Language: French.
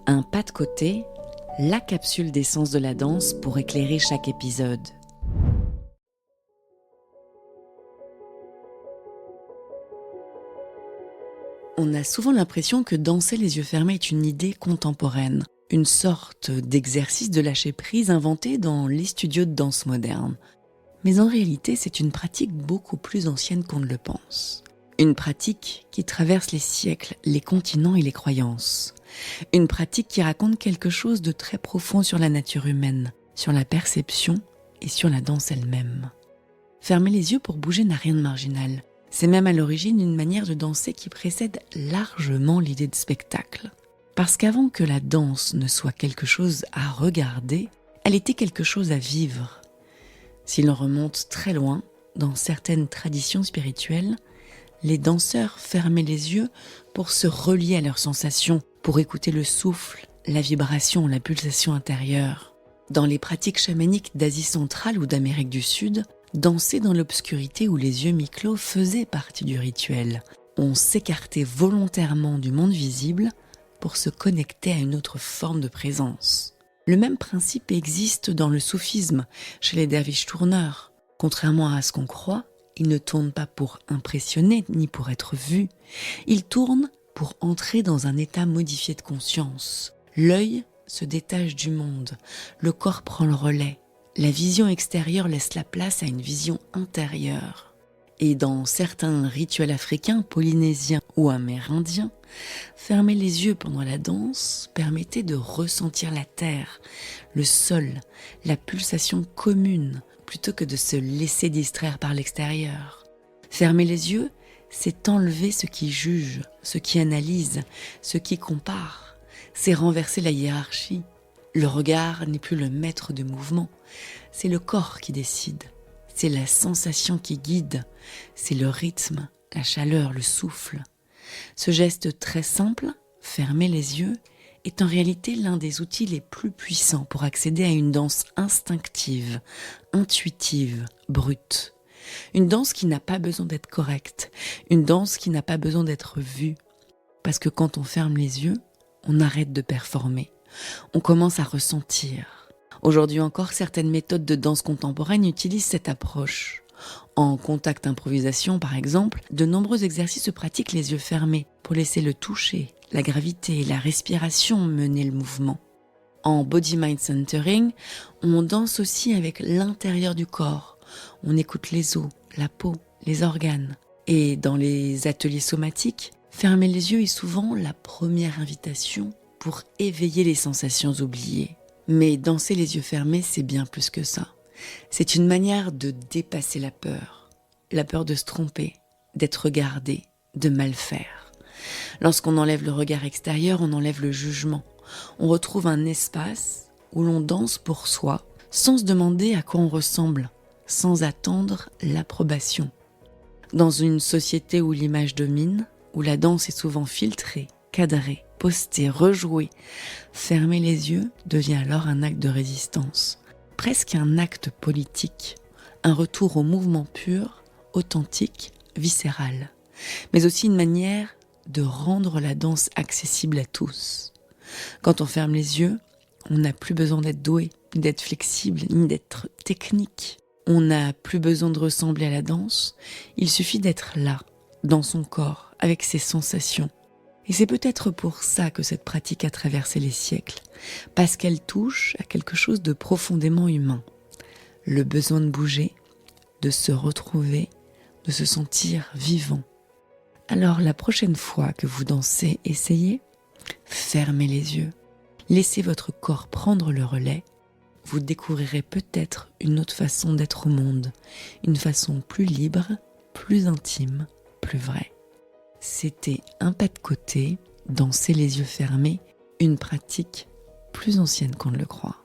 Un pas de côté, la capsule d'essence de la danse pour éclairer chaque épisode. On a souvent l'impression que danser les yeux fermés est une idée contemporaine, une sorte d'exercice de lâcher prise inventé dans les studios de danse modernes. Mais en réalité, c'est une pratique beaucoup plus ancienne qu'on ne le pense. Une pratique qui traverse les siècles, les continents et les croyances. Une pratique qui raconte quelque chose de très profond sur la nature humaine, sur la perception et sur la danse elle-même. Fermer les yeux pour bouger n'a rien de marginal. C'est même à l'origine une manière de danser qui précède largement l'idée de spectacle. Parce qu'avant que la danse ne soit quelque chose à regarder, elle était quelque chose à vivre. Si l'on remonte très loin, dans certaines traditions spirituelles, les danseurs fermaient les yeux pour se relier à leurs sensations, pour écouter le souffle, la vibration, la pulsation intérieure. Dans les pratiques chamaniques d'Asie centrale ou d'Amérique du Sud, danser dans l'obscurité ou les yeux mi-clos faisait partie du rituel. On s'écartait volontairement du monde visible pour se connecter à une autre forme de présence. Le même principe existe dans le soufisme, chez les derviches tourneurs. Contrairement à ce qu'on croit, ils ne tournent pas pour impressionner ni pour être vus. Ils tournent pour entrer dans un état modifié de conscience. L'œil se détache du monde, le corps prend le relais. La vision extérieure laisse la place à une vision intérieure. Et dans certains rituels africains, polynésiens ou amérindiens, fermer les yeux pendant la danse permettait de ressentir la terre, le sol, la pulsation commune, plutôt que de se laisser distraire par l'extérieur. Fermer les yeux, c'est enlever ce qui juge, ce qui analyse, ce qui compare. C'est renverser la hiérarchie. Le regard n'est plus le maître du mouvement. C'est le corps qui décide. C'est la sensation qui guide. C'est le rythme, la chaleur, le souffle. Ce geste très simple, fermer les yeux, est en réalité l'un des outils les plus puissants pour accéder à une danse instinctive, intuitive, brute. Une danse qui n'a pas besoin d'être correcte, une danse qui n'a pas besoin d'être vue. Parce que quand on ferme les yeux, on arrête de performer. On commence à ressentir. Aujourd'hui encore, certaines méthodes de danse contemporaine utilisent cette approche. En contact improvisation, par exemple, de nombreux exercices se pratiquent les yeux fermés pour laisser le toucher, la gravité et la respiration mener le mouvement. En body-mind centering, on danse aussi avec l'intérieur du corps. On écoute les os, la peau, les organes. Et dans les ateliers somatiques, fermer les yeux est souvent la première invitation pour éveiller les sensations oubliées. Mais danser les yeux fermés, c'est bien plus que ça. C'est une manière de dépasser la peur de se tromper, d'être regardé, de mal faire. Lorsqu'on enlève le regard extérieur, on enlève le jugement. On retrouve un espace où l'on danse pour soi, sans se demander à quoi on ressemble, sans attendre l'approbation. Dans une société où l'image domine, où la danse est souvent filtrée, cadrée, postée, rejouée, fermer les yeux devient alors un acte de résistance, presque un acte politique, un retour au mouvement pur, authentique, viscéral, mais aussi une manière de rendre la danse accessible à tous. Quand on ferme les yeux, on n'a plus besoin d'être doué, ni d'être flexible, ni d'être technique. On n'a plus besoin de ressembler à la danse, il suffit d'être là, dans son corps, avec ses sensations. Et c'est peut-être pour ça que cette pratique a traversé les siècles, parce qu'elle touche à quelque chose de profondément humain. Le besoin de bouger, de se retrouver, de se sentir vivant. Alors la prochaine fois que vous dansez, essayez, fermez les yeux, laissez votre corps prendre le relais. Vous découvrirez peut-être une autre façon d'être au monde, une façon plus libre, plus intime, plus vraie. C'était un pas de côté, danser les yeux fermés, une pratique plus ancienne qu'on ne le croit.